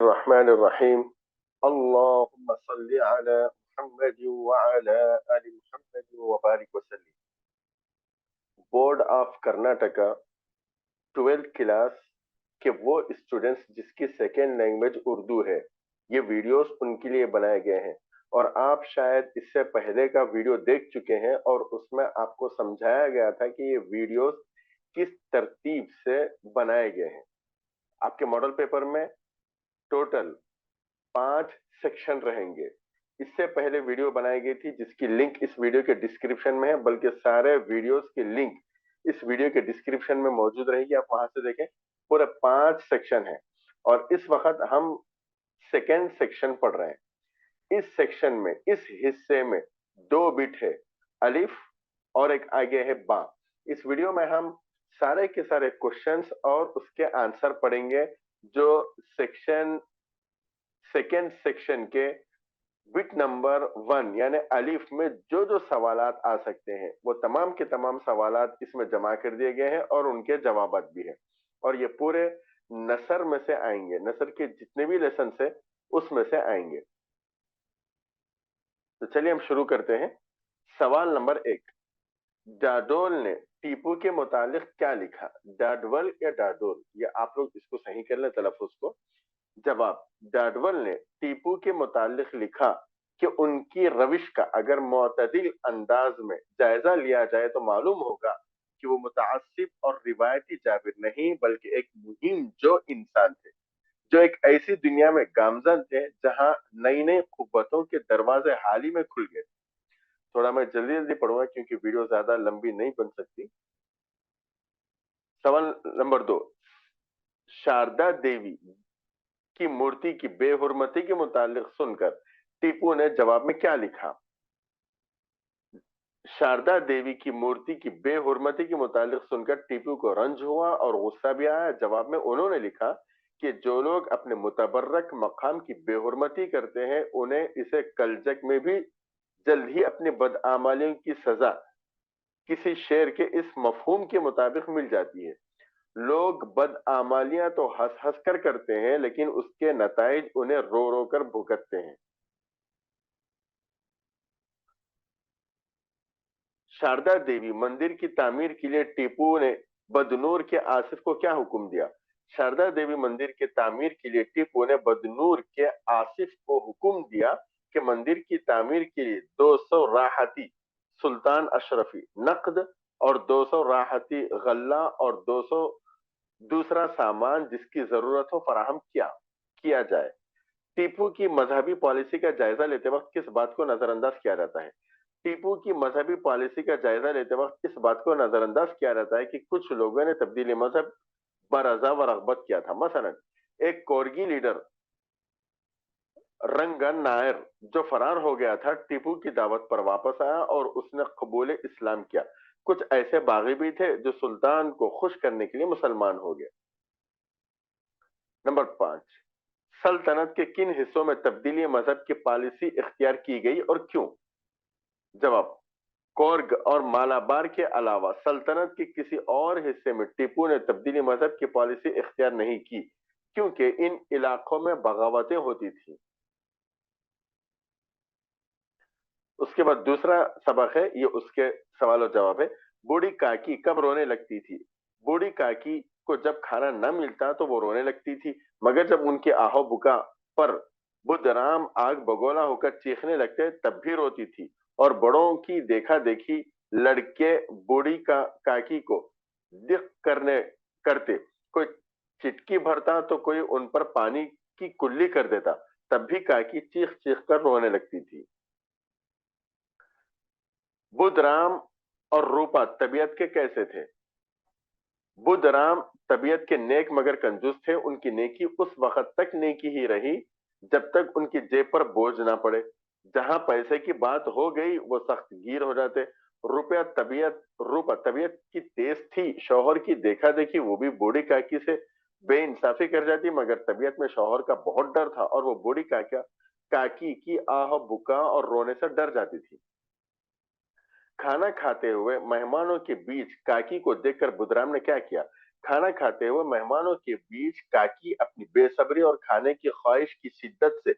الرحمن الرحیم اللهم صل على محمد وعلى آل محمد وبارک وسلم. Board of Karnataka 12th class کے وہ اسٹوڈنٹس جس کی سیکنڈ لینگویج اردو ہے، یہ ویڈیوز ان کے لیے بنائے گئے ہیں اور آپ شاید اس سے پہلے کا ویڈیو دیکھ چکے ہیں اور اس میں آپ کو سمجھایا گیا تھا کہ یہ ویڈیوز کس ترتیب سے بنائے گئے ہیں. آپ کے ماڈل پیپر میں ٹوٹل 5 سیکشن رہیں گے. اس سے پہلے ویڈیو بنائی گئی تھی جس کی لنک اس ویڈیو کے ڈسکرپشن میں ہے، بلکہ سارے ویڈیوز کی لنک اس ویڈیو کے ڈسکرپشن میں موجود رہے گی، آپ وہاں سے دیکھیں. پورے 5 سیکشن ہیں اور اس وقت ہم سیکنڈ سیکشن پڑھ رہے ہیں. اس سیکشن میں اس حصے میں 2 بٹ ہے، الف اور ایک آگے ہے با. اس ویڈیو میں ہم سارے کے سارے کوشچنز اور اس کے آنسر پڑھیں گے جو سیکنڈ سیکشن کے بٹ نمبر 1 یعنی الف میں جو سوالات آ سکتے ہیں وہ تمام کے تمام سوالات اس میں جمع کر دیے گئے ہیں اور ان کے جوابات بھی ہیں، اور یہ پورے نثر میں سے آئیں گے. نثر کے جتنے بھی لیسنس ہیں اس میں سے آئیں گے. تو چلیے ہم شروع کرتے ہیں. سوال نمبر 1، ڈاڈول نے ٹیپو کے متعلق کیا لکھا؟ ڈاڈول یا ڈاڈول، یہ آپ لوگ اس کو صحیح کر لیں تلفظ کو. جواب، ڈاڈول نے ٹیپو کے متعلق لکھا کہ ان کی روش کا اگر معتدل انداز میں جائزہ لیا جائے تو معلوم ہوگا کہ وہ متعصب اور روایتی جابر نہیں بلکہ ایک مہم جو انسان تھے، جو ایک ایسی دنیا میں گامزن تھے جہاں نئی نئی قوتوں کے دروازے حال ہی میں کھل گئے. تھوڑا میں جلدی جلدی پڑھوں گا کیونکہ ویڈیو زیادہ لمبی نہیں بن سکتی. سوال نمبر 2، شاردا دیوی کی مورتی کی بے حرمتی کے متعلق سن کر ٹیپو نے جواب میں کیا لکھا؟ شاردا دیوی کی مورتی کی بے حرمتی کے متعلق سن کر ٹیپو کو رنج ہوا اور غصہ بھی آیا. جواب میں انہوں نے لکھا کہ جو لوگ اپنے متبرک مقام کی بے حرمتی کرتے ہیں انہیں اسے کلجک میں بھی جلد ہی اپنی بدعمالیوں کی سزا کسی شعر کے اس مفہوم کے مطابق مل جاتی ہے. لوگ بدعمالیاں تو ہنس ہنس کر کرتے ہیں لیکن اس کے نتائج انہیں رو رو کر بھگتتے ہیں. شاردا دیوی مندر کی تعمیر کے لیے ٹیپو نے بدنور کے آصف کو کیا حکم دیا؟ شاردا دیوی مندر کے تعمیر کے لیے ٹیپو نے بدنور کے آصف کو حکم دیا کہ مندر کی تعمیر کے لیے 200 راحتی سلطان اشرفی نقد اور 200 راحتی غلہ اور 200 دوسرا سامان جس کی ضرورت ہو فراہم کیا جائے. ٹیپو کی مذہبی پالیسی کا جائزہ لیتے وقت کس بات کو نظر انداز کیا جاتا ہے؟ ٹیپو کی مذہبی پالیسی کا جائزہ لیتے وقت اس بات کو نظر انداز کیا جاتا ہے کہ کچھ لوگوں نے تبدیلی مذہب برضا و رغبت کیا تھا. مثلا ایک کورگی لیڈر رنگن نائر جو فرار ہو گیا تھا ٹیپو کی دعوت پر واپس آیا اور اس نے قبول اسلام کیا. کچھ ایسے باغی بھی تھے جو سلطان کو خوش کرنے کے لیے مسلمان ہو گئے. نمبر 5، سلطنت کے کن حصوں میں تبدیلی مذہب کی پالیسی اختیار کی گئی اور کیوں؟ جواب، کورگ اور مالابار کے علاوہ سلطنت کے کسی اور حصے میں ٹیپو نے تبدیلی مذہب کی پالیسی اختیار نہیں کی کیونکہ ان علاقوں میں بغاوتیں ہوتی تھیں. اس کے بعد دوسرا سبق ہے، یہ اس کے سوال و جواب ہے. بوڑھی کاکی کب رونے لگتی تھی؟ بوڑھی کاکی کو جب کھانا نہ ملتا تو وہ رونے لگتی تھی، مگر جب ان کے آہو بکا پر بدھ رام آگ بگولا ہو کر چیخنے لگتے تب بھی روتی تھی. اور بڑوں کی دیکھا دیکھی لڑکے بوڑھی کاکی کو دق کرتے، کوئی چٹکی بھرتا تو کوئی ان پر پانی کی کلی کر دیتا، تب بھی کاکی چیخ چیخ کر رونے لگتی تھی. بدھ رام اور روپا طبیعت کے کیسے تھے؟ بدھ رام طبیعت کے نیک مگر کنجوس تھے. ان کی نیکی اس وقت تک نیکی ہی رہی جب تک ان کی جیب پر بوجھ نہ پڑے. جہاں پیسے کی بات ہو گئی وہ سخت گیر ہو جاتے. روپا طبیعت کی تیز تھی، شوہر کی دیکھا دیکھی وہ بھی بوڑھی کاکی سے بے انصافی کر جاتی، مگر طبیعت میں شوہر کا بہت ڈر تھا اور وہ بوڑھی کاکی کی آہ بکا اور رونے سے ڈر جاتی تھی. کھانا کھاتے ہوئے مہمانوں کے بیچ کاکی کو دیکھ کر بدرام نے کیا کیا؟ کھانا کھاتے ہوئے مہمانوں کے بیچ کاکی اپنی بے صبری اور کھانے کی خواہش کی شدت سے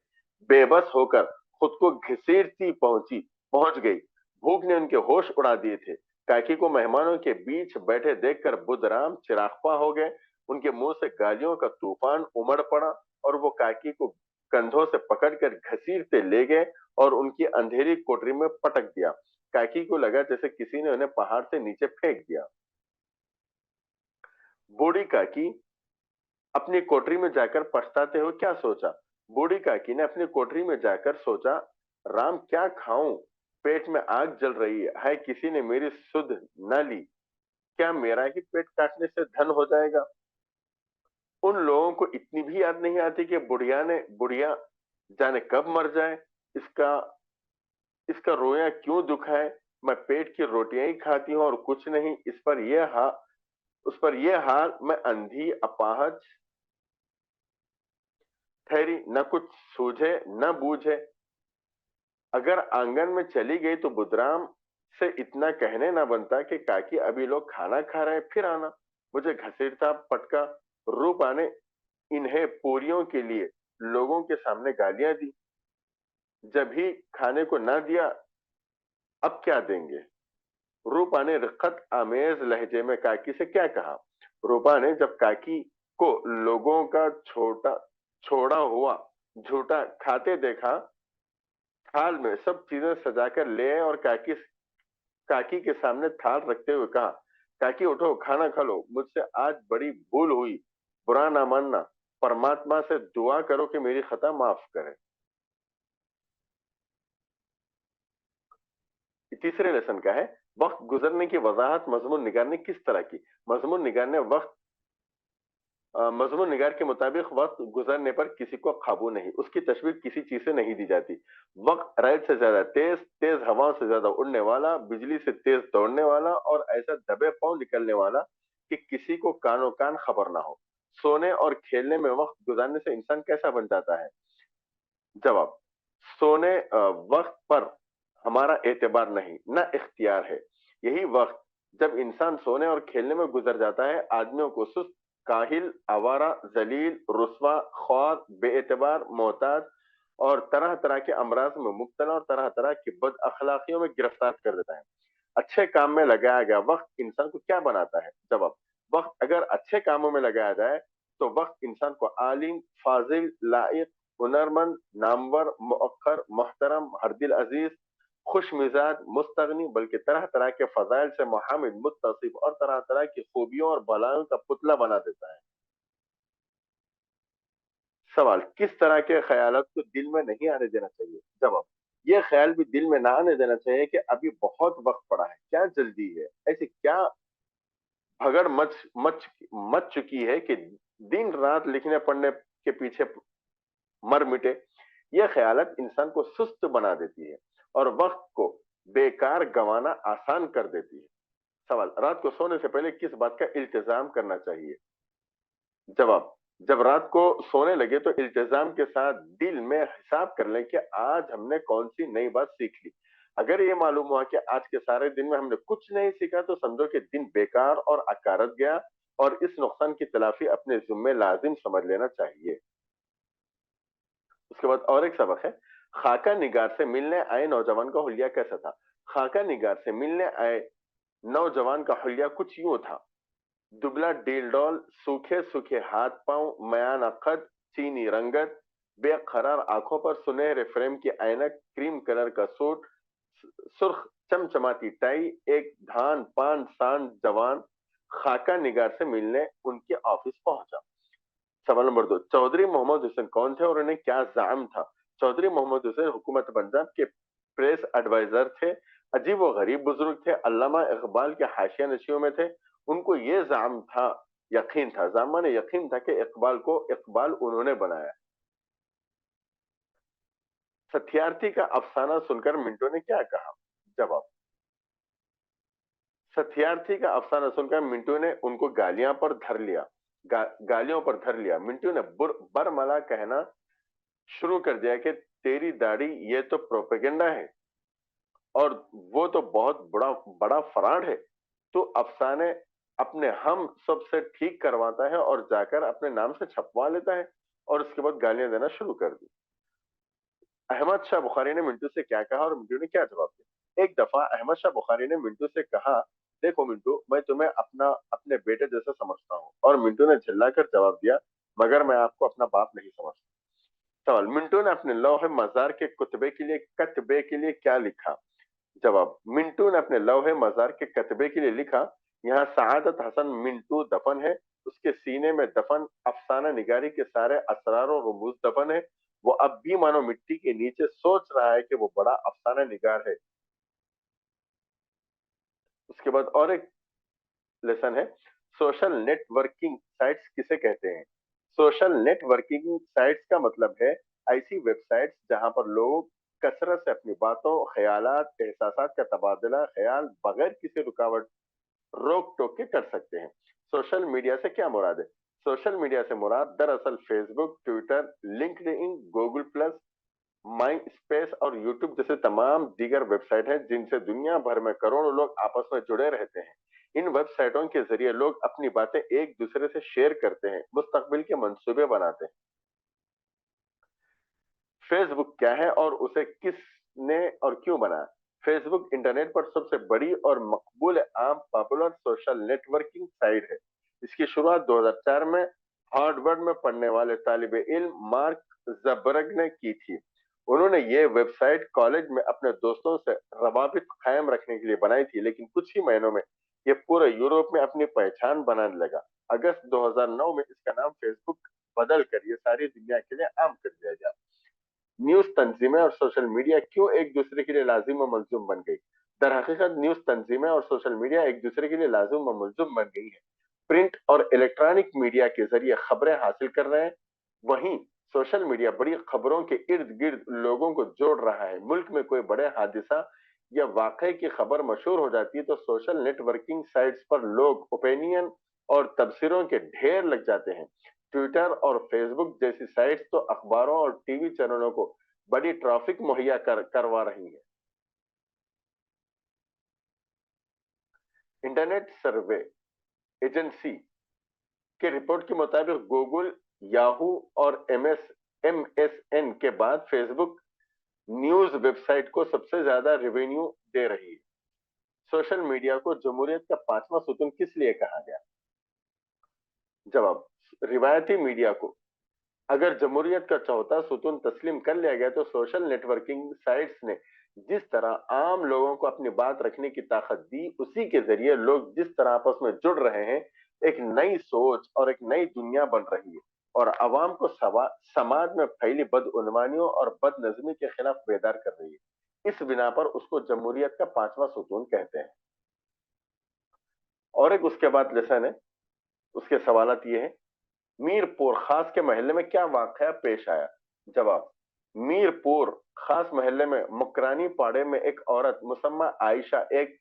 بے بس ہو کر خود کو گھسیٹتی پہنچ گئی. بھوک نے ان کے ہوش اڑا دیے تھے. کاکی کو مہمانوں کے بیچ بیٹھے دیکھ کر بدھ رام چراغپا ہو گئے. ان کے منہ سے گالیوں کا طوفان امڑ پڑا اور وہ کاکی کو کندھوں سے پکڑ کر گھسیٹتے لے گئے اور ان کی اندھیری کوٹری میں پٹک دیا. کاکی کو لگا جیسے کسی نے انہیں پہاڑ سے نیچے پھینک دیا. بوڑھی کاکی اپنی کوٹری میں جا کر پچھتاتے ہوئے کیا سوچا. بوڑھی کاکی نے اپنی کوٹری میں جا کر سوچا، رام کیا کھاؤں، پیٹ میں آگ جل رہی ہے. ہائے کسی نے میری سدھ نہ لی، کیا میرا ہی پیٹ کاٹنے سے دھن ہو جائے گا. ان لوگوں کو اتنی بھی یاد نہیں آتی کہ بڑھیا جانے کب مر جائے. اس کا اس کا رویا کیوں دکھ ہے. میں پیٹ کی روٹیاں ہی کھاتی ہوں اور کچھ نہیں. اس پر یہ حال میں اندھی اپاہج ٹھہری، نہ کچھ سوجھے نہ بوجھے. اگر آنگن میں چلی گئی تو بدرام سے اتنا کہنے نہ بنتا کہ کاکی ابھی لوگ کھانا کھا رہے پھر آنا. مجھے گھسیٹتا پٹکا روپا نے انہیں پوریوں کے لیے لوگوں کے سامنے گالیاں دی. جب ہی کھانے کو نہ دیا اب کیا دیں گے. روپا نے رقت آمیز لہجے میں کاکی سے کیا کہا. روپا نے جب کاکی کو لوگوں کا چھوڑا ہوا جھوٹا کھاتے دیکھا، تھال میں سب چیزیں سجا کر لے اور کاکی کے سامنے تھال رکھتے ہوئے کہا، کاکی اٹھو کھانا کھا لو. مجھ سے آج بڑی بھول ہوئی، برا نہ ماننا. پرماتما سے دعا کرو کہ میری خطا معاف کرے. تیسرے لیسن کا ہے وقت گزرنے کی وضاحت. مضمون نگار نے کس طرح کی. مضمون نگار کے مطابق وقت گزرنے پر کسی کو قابو نہیں، اس کی تشبیہ کسی چیز سے نہیں دی جاتی. وقت ریل سے زیادہ تیز ہواؤں سے زیادہ اڑنے والا، بجلی سے تیز دوڑنے والا اور ایسا دبے پاؤں نکلنے والا کہ کسی کو کانوں کان خبر نہ ہو. سونے اور کھیلنے میں وقت گزارنے سے انسان کیسا بن جاتا ہے. جواب، سونے وقت پر ہمارا اعتبار نہیں، نہ اختیار ہے. یہی وقت جب انسان سونے اور کھیلنے میں گزر جاتا ہے آدمیوں کو سست، کاہل، آوارہ، ذلیل، رسوا، خوار، بے اعتبار، محتاج اور طرح طرح کے امراض میں مبتلا اور طرح طرح کی بد اخلاقیوں میں گرفتار کر دیتا ہے. اچھے کام میں لگایا گیا وقت انسان کو کیا بناتا ہے. جواب، وقت اگر اچھے کاموں میں لگایا جائے تو وقت انسان کو عالم، فاضل، لائق، ہنرمند، نامور، مؤخر، محترم، ہر دل عزیز، خوش مزاج، مستغنی، بلکہ طرح طرح کے فضائل سے محامد، متصف اور طرح طرح کی خوبیوں اور بلائیوں کا پتلا بنا دیتا ہے. سوال، کس طرح کے خیالات کو دل میں نہیں آنے دینا چاہیے. جواب، یہ خیال بھی دل میں نہ آنے دینا چاہیے کہ ابھی بہت وقت پڑا ہے، کیا جلدی ہے، ایسی کیا بھگڑ مچ چکی ہے کہ دن رات لکھنے پڑھنے کے پیچھے مر مٹے. یہ خیالات انسان کو سست بنا دیتی ہے اور وقت کو بیکار گنوانا آسان کر دیتی ہے. سوال، رات کو سونے سے پہلے کس بات کا التزام کرنا چاہیے. جواب، جب رات کو سونے لگے تو التزام کے ساتھ دل میں حساب کر لیں کہ آج ہم نے کون سی نئی بات سیکھ لی. اگر یہ معلوم ہوا کہ آج کے سارے دن میں ہم نے کچھ نہیں سیکھا تو سمجھو کہ دن بیکار اور اکارت گیا اور اس نقصان کی تلافی اپنے ذمہ لازم سمجھ لینا چاہیے. اس کے بعد اور ایک سبق ہے، خاکہ نگار سے ملنے آئے نوجوان کا حلیہ کیسا تھا. خاکہ نگار سے ملنے آئے نوجوان کا حلیہ کچھ یوں تھا، دبلا ڈیل ڈول، سوکھے سوکھے ہاتھ پاؤں، میانہ قد، چینی رنگت، بے قرار آنکھوں پر سنہرے فریم کی اینک، کریم کلر کا سوٹ، سرخ چمچماتی ٹائی، ایک دھان پان سان جوان خاکہ نگار سے ملنے ان کے آفس پہنچا. سوال نمبر 2، چودھری محمد حسین کون تھے اور انہیں کیا زعم تھا. چودھری محمد حسین حکومت پنجاب کے پریس ایڈوائزر تھے، عجیب و غریب بزرگ تھے، علامہ اقبال کے حاشیہ نشینوں میں تھے. ان کو یہ زعم تھا، یقین تھا، زعم نے یقین تھا کہ اقبال کو اقبال انہوں نے بنایا. ستیارتھی کا افسانہ سن کر منٹو نے کیا کہا. جواب، ستیارتھی کا افسانہ سن کر منٹو نے ان کو گالیوں پر دھر لیا. منٹو نے برملا کہنا شروع کر دیا کہ تیری داڑھی یہ تو پروپیگنڈا ہے اور وہ تو بہت بڑا فراڈ ہے. تو اپنے ہم سب سے ٹھیک کرواتا ہے اور جا کر اپنے نام سے چھپوا لیتا ہے اور اس کے بعد گالیاں دینا شروع کر دی. احمد شاہ بخاری نے منٹو سے کیا کہا اور منٹو نے کیا جواب دیا؟ ایک دفعہ احمد شاہ بخاری نے منٹو سے کہا، دیکھو منٹو، میں تمہیں اپنے بیٹے جیسا سمجھتا ہوں. اور منٹو نے جھلا کر جواب دیا، مگر میں آپ کو اپنا باپ نہیں سمجھتا. سوال: منٹو نے اپنے لوح مزار کے کتبے کے لیے کیا لکھا؟ جواب: منٹو نے اپنے لوح مزار کے کتبے کے لیے لکھا، یہاں سعادت حسن منٹو دفن ہے، اس کے سینے میں دفن افسانہ نگاری کے سارے اسرار و رموز دفن ہے. وہ اب بھی مانو مٹی کے نیچے سوچ رہا ہے کہ وہ بڑا افسانہ نگار ہے. اس کے بعد اور ایک لیسن ہے، سوشل نیٹ ورکنگ سائٹس کسے کہتے ہیں؟ سوشل نیٹ ورکنگ سائٹس کا مطلب ہے ایسی ویب سائٹس جہاں پر لوگ کثرت سے اپنی باتوں، خیالات، احساسات کا تبادلہ خیال بغیر کسی رکاوٹ روک ٹوک کے کر سکتے ہیں. سوشل میڈیا سے کیا مراد ہے؟ سوشل میڈیا سے مراد دراصل Facebook, Twitter, LinkedIn, Google plus, MySpace اور یوٹیوب جیسے تمام دیگر ویب سائٹ ہیں جن سے دنیا بھر میں کروڑوں لوگ آپس میں جڑے رہتے ہیں. ان ویب سائٹوں کے ذریعے لوگ اپنی باتیں ایک دوسرے سے شیئر کرتے ہیں، مستقبل کے منصوبے بناتے ہیں. فیس بک کیا ہے اور اسے کس نے اور کیوں بنایا؟ فیس بک انٹرنیٹ پر سب سے بڑی اور مقبول عام popular social networking site ہے. اس کی شروعات 2004 میں ہارورڈ میں پڑھنے والے طالب علم مارک زبرگ نے کی تھی. انہوں نے یہ ویب سائٹ کالج میں اپنے دوستوں سے روابط قائم رکھنے کے لیے بنائی تھی، لیکن کچھ ہی مہینوں میں یہ پورے یورپ میں اپنی پہچان بنانے لگا. اگست 2009 میں اس کا نام فیس بک بدل کر یہ ساری دنیا کے لیے عام کر دیا گیا. نیوز تنظیمیں اور سوشل میڈیا کیوں ایک دوسرے کے لیے لازم و ملزوم بن گئی؟ در حقیقت نیوز تنظیمیں اور سوشل میڈیا ایک دوسرے کے لیے لازم و ملزوم بن گئی ہیں. پرنٹ اور الیکٹرانک میڈیا کے ذریعے خبریں حاصل کر رہے ہیں، وہیں سوشل میڈیا بڑی خبروں کے ارد گرد لوگوں کو جوڑ رہا ہے. ملک میں کوئی بڑے حادثہ یا واقعے کی خبر مشہور ہو جاتی ہے تو سوشل نیٹ ورکنگ سائٹس پر لوگ اوپینین اور تبصروں کے ڈھیر لگ جاتے ہیں. ٹویٹر اور فیس بک جیسی سائٹس تو اخباروں اور ٹی وی چینلوں کو بڑی ٹریفک مہیا کروا رہی ہیں. انٹرنیٹ سروے ایجنسی کے رپورٹ کے مطابق گوگل، یاہو اور MSN کے بعد فیس بک نیوز ویب سائٹ کو سب سے زیادہ ریونیو دے رہی ہے. سوشل میڈیا کو جمہوریت کا 5واں ستون کس لیے کہا گیا؟ جواب: روایتی میڈیا کو اگر جمہوریت کا چوتھا ستون تسلیم کر لیا گیا تو سوشل نیٹ ورکنگ سائٹس نے جس طرح عام لوگوں کو اپنی بات رکھنے کی طاقت دی، اسی کے ذریعے لوگ جس طرح آپس میں جڑ رہے ہیں، ایک نئی سوچ اور ایک نئی دنیا بن رہی ہے اور عوام کو سماج میں پھیلی بدعنوانیوں اور بد نظمی کے خلاف بیدار کر رہی ہے. اس بنا پر اس کو جمہوریت کا 5واں ستون کہتے ہیں. اور ایک اس کے بعد لیسن ہے، اس کے سوالات یہ ہیں: میر پور خاص کے محلے میں کیا واقعہ پیش آیا؟ جواب: میر پور خاص محلے میں مکرانی پاڑے میں ایک عورت مسمى عائشہ ایک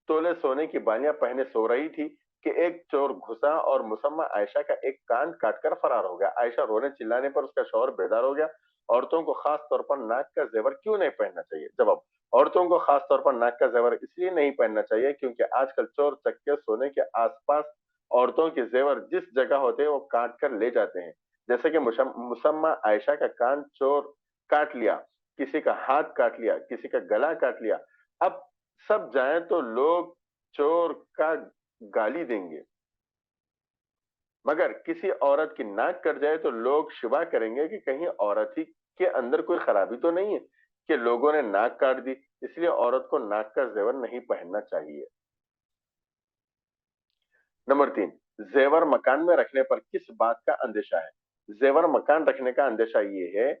تولے سونے کی بالیاں پہنے سو رہی تھی کہ ایک چور گھسا اور مسمى عائشہ کا ایک کان کاٹ کر فرار ہو گیا. عائشہ رونے چلانے پر اس کا شوہر بیدار ہو گیا. عورتوں کو خاص طور پر ناک کا زیور کیوں نہیں پہننا چاہیے؟ جواب: عورتوں کو خاص طور پر ناک کا زیور اس لیے نہیں پہننا چاہیے کیونکہ آج کل چور چکے سونے کے آس پاس عورتوں کے زیور جس جگہ ہوتے ہیں وہ کاٹ کر لے جاتے ہیں. جیسے کہ مسمى عائشہ کا کان چور کاٹ لیا، کسی کا ہاتھ کاٹ لیا، کسی کا گلا کاٹ لیا. اب سب جائیں تو لوگ چور کا گالی دیں گے، مگر کسی عورت کی ناک کٹ جائے تو لوگ شبہ کریں گے کہ کہیں عورت ہی کے اندر کوئی خرابی تو نہیں ہے کہ لوگوں نے ناک کاٹ دی. اس لیے عورت کو ناک کا زیور نہیں پہننا چاہیے. نمبر 3، زیور مکان میں رکھنے پر کس بات کا اندیشہ ہے؟ زیور مکان رکھنے کا اندیشہ یہ ہے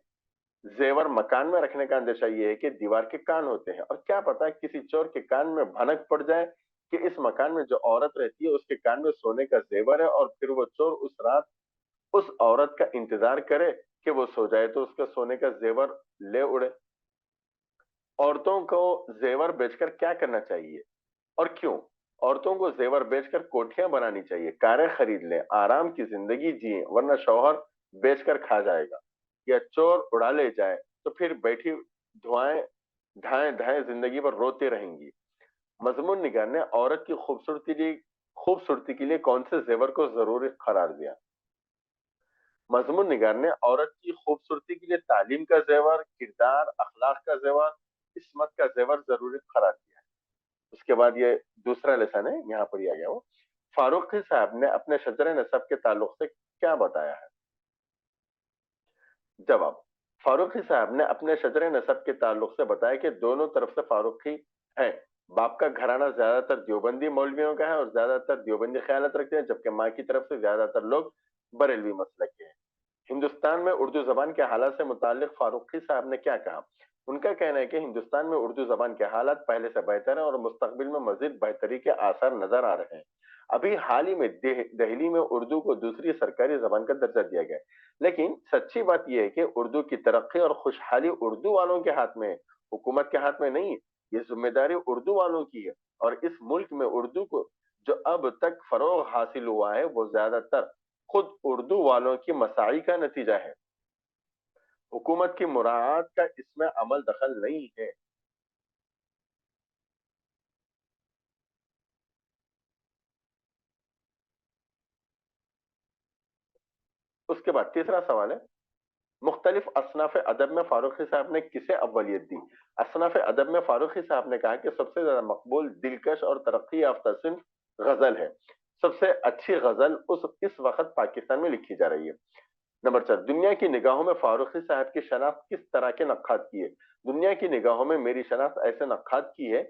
زیور مکان میں رکھنے کا اندیشہ یہ ہے کہ دیوار کے کان ہوتے ہیں اور کیا پتا کسی چور کے کان میں بھنک پڑ جائے کہ اس مکان میں جو عورت رہتی ہے اس کے کان میں سونے کا زیور ہے اور پھر وہ چور اس رات اس عورت کا انتظار کرے کہ وہ سو جائے تو اس کا سونے کا زیور لے اڑے. عورتوں کو زیور بیچ کر کیا کرنا چاہیے اور کیوں؟ عورتوں کو زیور بیچ کر کوٹھیاں بنانی چاہیے، کاریں خرید لیں، آرام کی زندگی جئیں، ورنہ شوہر بیچ کر کھا جائے گا یا چور اڑا لے جائے تو پھر بیٹھی دھوائیں دھائیں دھائیں زندگی پر روتے رہیں گی. مضمون نگار نے عورت کی خوبصورتی کے لیے کون سے زیور کو ضروری قرار دیا؟ مضمون نگار نے عورت کی خوبصورتی کے لیے تعلیم کا زیور، کردار، اخلاق کا زیور، عصمت کا زیور ضروری قرار دیا ہے۔ اس کے بعد یہ دوسرا لیسن ہے، یہاں پر یہ آ گیا وہ فاروقی صاحب نے اپنے شجر نسب کے تعلق سے کیا بتایا ہے؟ جواب: فاروقی صاحب نے اپنے شجر نسب کے تعلق سے بتایا کہ دونوں طرف سے فاروقی ہیں۔ باپ کا گھرانہ زیادہ تر دیوبندی مولویوں کا ہے اور زیادہ تر دیوبندی خیالت رکھتے ہیں، جبکہ ماں کی طرف سے زیادہ تر لوگ بریلوی مسلک کے ہیں۔ ہندوستان میں اردو زبان کے حالات سے متعلق فاروقی صاحب نے کیا کہا؟ ان کا کہنا ہے کہ ہندوستان میں اردو زبان کے حالات پہلے سے بہتر ہیں اور مستقبل میں مزید بہتری کے آثار نظر آ رہے ہیں۔ ابھی حال ہی میں دہلی میں اردو کو دوسری سرکاری زبان کا درجہ دیا گیا ہے، لیکن سچی بات یہ ہے کہ اردو کی ترقی اور خوشحالی اردو والوں کے ہاتھ میں ہے، حکومت کے ہاتھ میں نہیں ہے۔ یہ ذمہ داری اردو والوں کی ہے، اور اس ملک میں اردو کو جو اب تک فروغ حاصل ہوا ہے وہ زیادہ تر خود اردو والوں کی مساعی کا نتیجہ ہے۔ حکومت کی مراعات کا اس میں عمل دخل نہیں ہے۔ اس کے بعد تیسرا سوال ہے، مختلف اصناف ادب میں فاروقی صاحب نے کسے اولیت دی؟ اصناف ادب میں فاروقی صاحب نے کہا کہ سب سے زیادہ مقبول، دلکش اور ترقی یافتہ صنف غزل ہے۔ سب سے اچھی غزل اس وقت پاکستان میں لکھی جا رہی ہے۔ نمبر 4، دنیا کی نگاہوں میں فاروقی صاحب کی شناخت کس طرح کے نقاد کی ہے؟ دنیا کی نگاہوں میں میری شناخت ایسے نقاد کی ہے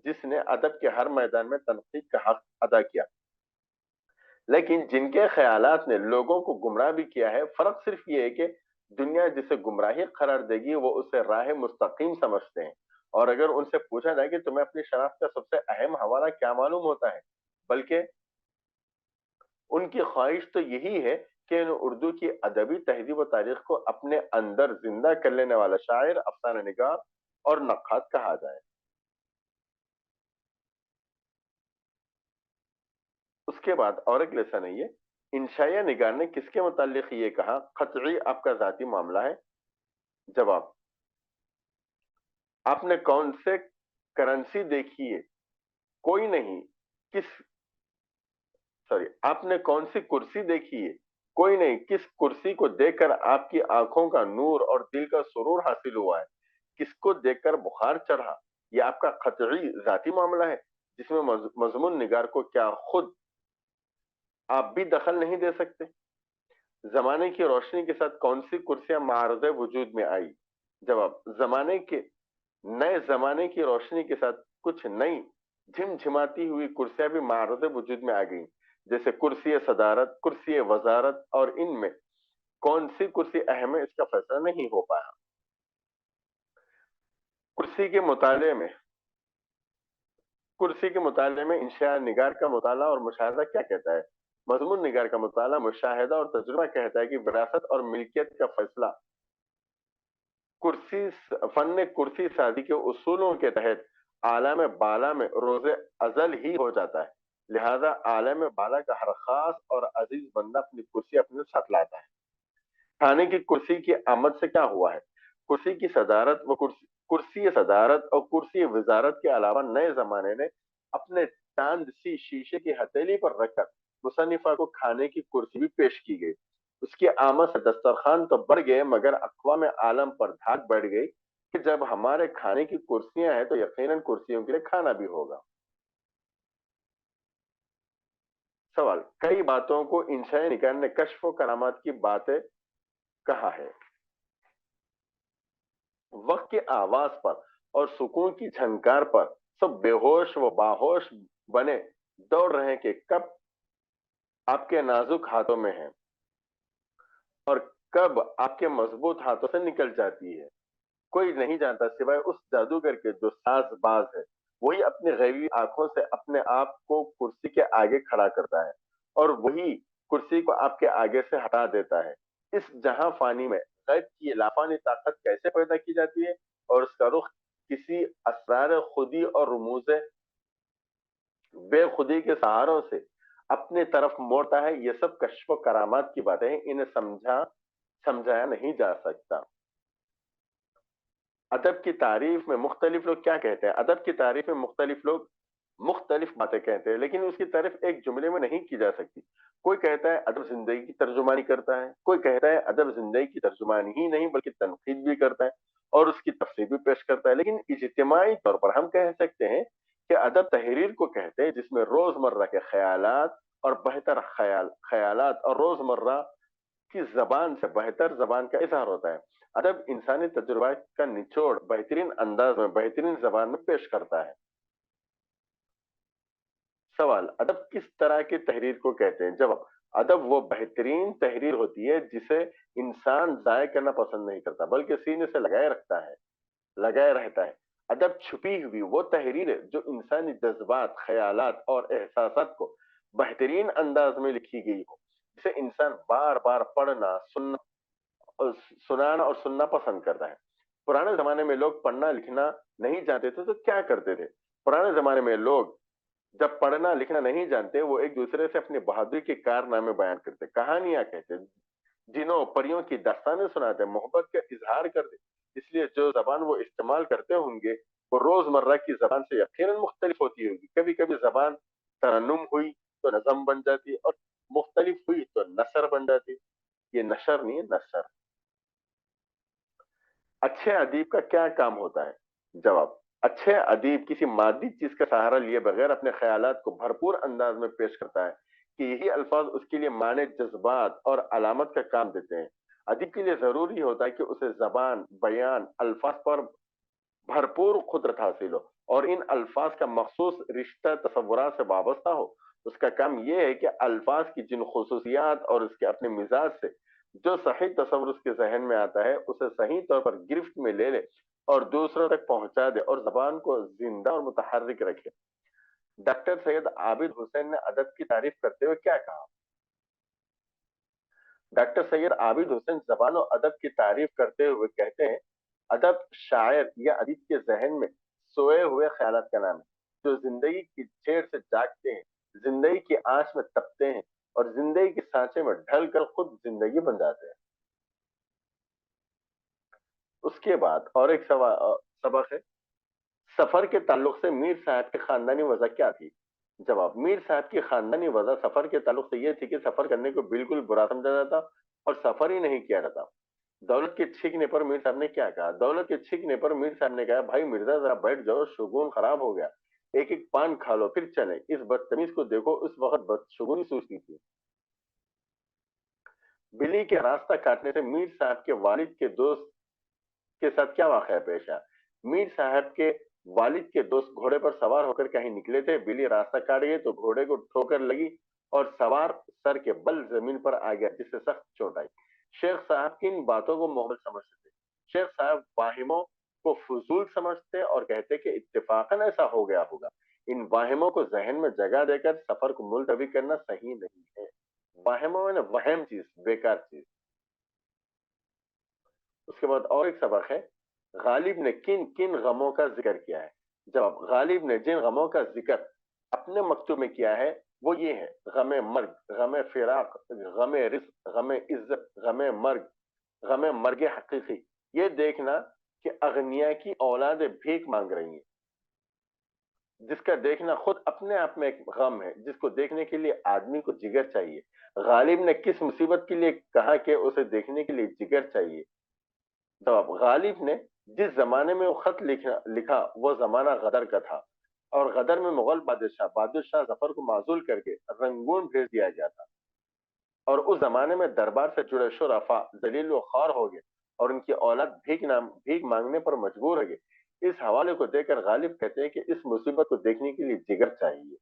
جس نے ادب کے ہر میدان میں تنقید کا حق ادا کیا، لیکن جن کے خیالات نے لوگوں کو گمراہ بھی کیا ہے۔ فرق صرف یہ ہے کہ دنیا جسے گمراہی قرار دے گی وہ اسے راہ مستقیم سمجھتے ہیں، اور اگر ان سے پوچھا جائے کہ تمہیں اپنی شناخت کا سب سے اہم حوالہ کیا معلوم ہوتا ہے، بلکہ ان کی خواہش تو یہی ہے کہ انہیں اردو کی ادبی تہذیب و تاریخ کو اپنے اندر زندہ کر لینے والا شاعر، افسانہ نگار اور نقاد کہا جائے۔ اس کے بعد اور ایک لیسن ہے یہ، انشائیہ نگار نے کس کے متعلق یہ کہا قطعی آپ کا ذاتی معاملہ ہے؟ جواب: آپ نے کون سے کرنسی دیکھی ہے؟ کوئی نہیں۔ کس آپ نے کون سی کرسی دیکھی ہے؟ کوئی نہیں۔ کس کرسی کو دیکھ کر آپ کی آنکھوں کا نور اور دل کا سرور حاصل ہوا ہے؟ کس کو دیکھ کر بخار چڑھا؟ یہ آپ کا قطعی ذاتی معاملہ ہے، جس میں مضمون نگار کو کیا خود آپ بھی دخل نہیں دے سکتے؟ زمانے کی روشنی کے ساتھ کون سی کرسیاں معارض وجود میں آئی؟ جواب: نئے زمانے کی روشنی کے ساتھ کچھ نئی جھمجھماتی ہوئی کرسیاں بھی معارض وجود میں آ گئیں، جیسے کرسی صدارت، کرسی وزارت، اور ان میں کون سی کرسی اہم ہے اس کا فیصلہ نہیں ہو پایا۔ کرسی کے مطالعے میں انشاء نگار کا مطالعہ اور مشاہدہ کیا کہتا ہے؟ مضمون نگار کا مطالعہ، مشاہدہ اور تجربہ کہتا ہے کہ وراثت اور ملکیت کا فیصلہ فن کرسی سازی کے اصولوں کے تحت عالم بالا میں روز ازل ہی ہو جاتا ہے، لہذا عالم بالا کا ہر خاص اور عزیز بندہ اپنی کرسی اپنے ساتھ لاتا ہے۔ کھانے کی کرسی کی آمد سے کیا ہوا ہے؟ کرسی کی صدارت و کرسی صدارت اور کرسی وزارت کے علاوہ نئے زمانے نے اپنے چاند سی شیشے کی ہتھیلی پر رکھ کر مصنفہ کو کھانے کی کرسی بھی پیش کی گئی۔ اس کی آمد سے دسترخوان تو بڑھ گئے، مگر اقوام عالم پر دھاک بڑھ گئی کہ جب ہمارے کھانے کی کرسیاں ہیں تو یقیناً کرسیوں کے لیے کھانا بھی ہوگا۔ سوال: کئی باتوں کو انشاء نگار نے کشف و کرامات کی باتیں کہا ہے۔ وقت کے آواز پر اور سکون کی جھنکار پر سب بے ہوش و باہوش بنے دوڑ رہے کہ کب آپ کے نازک ہاتھوں میں ہے اور کب آپ کے مضبوط ہاتھوں سے نکل جاتی ہے۔ کوئی نہیں جانتا سوائے اس جادوگر کے جو ساز باز ہے، وہی اپنی غیبی آنکھوں سے اپنے آپ کو کرسی کے آگے کھڑا کرتا ہے اور وہی کرسی کو آپ کے آگے سے ہٹا دیتا ہے۔ اس جہاں فانی میں غیب کی لافانی طاقت کیسے پیدا کی جاتی ہے اور اس کا رخ کسی اسرار خودی اور رموز بے خودی کے سہاروں سے اپنی طرف موڑتا ہے، یہ سب کشف و کرامات کی باتیں ہیں، انہیں سمجھایا نہیں جا سکتا۔ ادب کی تعریف میں مختلف لوگ کیا کہتے ہیں؟ ادب کی تعریف میں مختلف لوگ مختلف باتیں کہتے ہیں، لیکن اس کی تعریف ایک جملے میں نہیں کی جا سکتی۔ کوئی کہتا ہے ادب زندگی کی ترجمانی کرتا ہے، کوئی کہتا ہے ادب زندگی کی ترجمانی ہی نہیں بلکہ تنقید بھی کرتا ہے اور اس کی تفسیر بھی پیش کرتا ہے، لیکن اجتماعی طور پر ہم کہہ سکتے ہیں کہ ادب تحریر کو کہتے ہیں جس میں روزمرہ کے خیالات اور بہتر خیالات اور روزمرہ کی زبان سے بہتر زبان کا اظہار ہوتا ہے۔ ادب انسانی تجربات کا نچوڑ بہترین انداز میں بہترین زبان میں پیش کرتا ہے۔ سوال: ادب کس طرح کی تحریر کو کہتے ہیں؟ جواب: ادب وہ بہترین تحریر ہوتی ہے جسے انسان ضائع کرنا پسند نہیں کرتا بلکہ سینے سے لگائے رہتا ہے۔ ادب چھپی ہوئی وہ تحریر ہے جو انسانی جذبات، خیالات اور احساسات کو بہترین انداز میں لکھی گئی ہو، جسے انسان بار بار پڑھنا، سنانا اور سننا پسند کرتا ہے۔ پرانے زمانے میں لوگ پڑھنا لکھنا نہیں جانتے تھے تو کیا کرتے تھے؟ پرانے زمانے میں لوگ جب پڑھنا لکھنا نہیں جانتے وہ ایک دوسرے سے اپنی بہادری کے کارنامے بیان کرتے، کہانیاں کہتے، جنوں پریوں کی داستانیں سناتے، محبت کا اظہار کرتے۔ اس لیے جو زبان وہ استعمال کرتے ہوں گے وہ روزمرہ کی زبان سے یقیناً مختلف ہوتی ہوگی۔ کبھی کبھی زبان ترنم ہوئی تو نظم بن جاتی اور مختلف ہوئی تو نثر بن جاتی۔ یہ نشر نہیں ہے، نثر۔ اچھے ادیب کا کیا کام ہوتا ہے؟ جواب: اچھے ادیب کسی مادی چیز کا سہارا لیے بغیر اپنے خیالات کو بھرپور انداز میں پیش کرتا ہے کہ یہی الفاظ اس کے لیے معنی، جذبات اور علامت کا کام دیتے ہیں۔ ادیب کے لیے ضروری ہوتا ہے کہ اسے زبان، بیان، الفاظ پر بھرپور قدرت حاصل ہو اور ان الفاظ کا مخصوص رشتہ تصورات سے وابستہ ہو۔ اس کا کام یہ ہے کہ الفاظ کی جن خصوصیات اور اس کے اپنے مزاج سے جو صحیح تصور اس کے ذہن میں آتا ہے اسے صحیح طور پر گرفت میں لے لے اور دوسروں تک پہنچا دے اور زبان کو زندہ اور متحرک رکھے۔ ڈاکٹر سید عابد حسین نے ادب کی تعریف کرتے ہوئے کیا کہا؟ ڈاکٹر سید عابد حسین زبان و ادب کی تعریف کرتے ہوئے کہتے ہیں: ادب شاعر یا ادیب کے ذہن میں سوئے ہوئے خیالات کا نام ہے جو زندگی کی چھیڑ سے جاگتے ہیں، زندگی کی آنچ میں تپتے ہیں اور زندگی کے سانچے میں ڈھل کر خود زندگی بن جاتے ہیں۔ اس کے بعد اور ایک سبق ہے: سفر کے تعلق سے میر صاحب کی خاندانی وجہ کیا تھی؟ جواب: میر صاحب کی خاندانی وجہ سفر کے تعلق سے یہ تھی کہ سفر کرنے کو بالکل برا سمجھا جاتا اور سفر ہی نہیں کیا جاتا۔ دولت کے چھینکنے پر میر صاحب نے کیا کہا؟ دولت کے چھینکنے پر میر صاحب نے کہا: بھائی مرزا ذرا بیٹھ جاؤ، شگون خراب ہو گیا، ایک ایک پان کھا لو پھر چلے۔ اس بدتمیز کو دیکھو، اس وقت بدشگونی سوچتی تھی۔ بلی کے راستہ کاٹنے سے میر صاحب کے والد کے دوست کے ساتھ کیا واقعہ پیش آیا؟ میر صاحب کے والد کے دوست گھوڑے پر سوار ہو کر کہیں نکلے تھے، بلی راستہ کاٹ گئی تو گھوڑے کو ٹھوکر لگی اور سوار سر کے بل زمین پر آ گیا جس سے سخت چوٹ آئی۔ شیخ صاحب کی ان باتوں کو محمل سمجھتے تھے۔ شیخ صاحب واہموں کو فضول سمجھتے اور کہتے کہ اتفاقاً ایسا ہو گیا ہوگا۔ ان واہموں کو ذہن میں جگہ دے کر سفر کو ملتوی کرنا صحیح نہیں ہے۔ واہموں میں وہم چیز، بیکار چیز۔ اس کے بعد اور ایک سبق ہے: غالب نے کن کن غموں کا ذکر کیا ہے؟ جواب: غالب نے جن غموں کا ذکر اپنے مکتوب میں کیا ہے وہ یہ ہے: غم مرگ، غم فراق، غم رزق، غم عزت، غم مرگ، غم مرگ حقیقی۔ یہ دیکھنا کہ اغنیا کی اولادیں بھیک مانگ رہی ہیں، جس کا دیکھنا خود اپنے آپ میں ایک غم ہے، جس کو دیکھنے کے لیے آدمی کو جگر چاہیے۔ غالب نے کس مصیبت کے لیے کہا کہ اسے دیکھنے کے لیے جگر چاہیے؟ جواب: غالب نے جس زمانے میں وہ خط لکھا وہ زمانہ غدر کا تھا اور غدر میں مغل بادشاہ ظفر کو معزول کر کے رنگون بھیج دیا گیا تھا اور اس زمانے میں دربار سے جڑے شرفا ذلیل و خوار ہو گئے اور ان کی اولاد بھیک مانگنے پر مجبور ہو گئی۔ اس حوالے کو دیکھ کر غالب کہتے ہیں کہ اس مصیبت کو دیکھنے کے لیے جگر چاہیے۔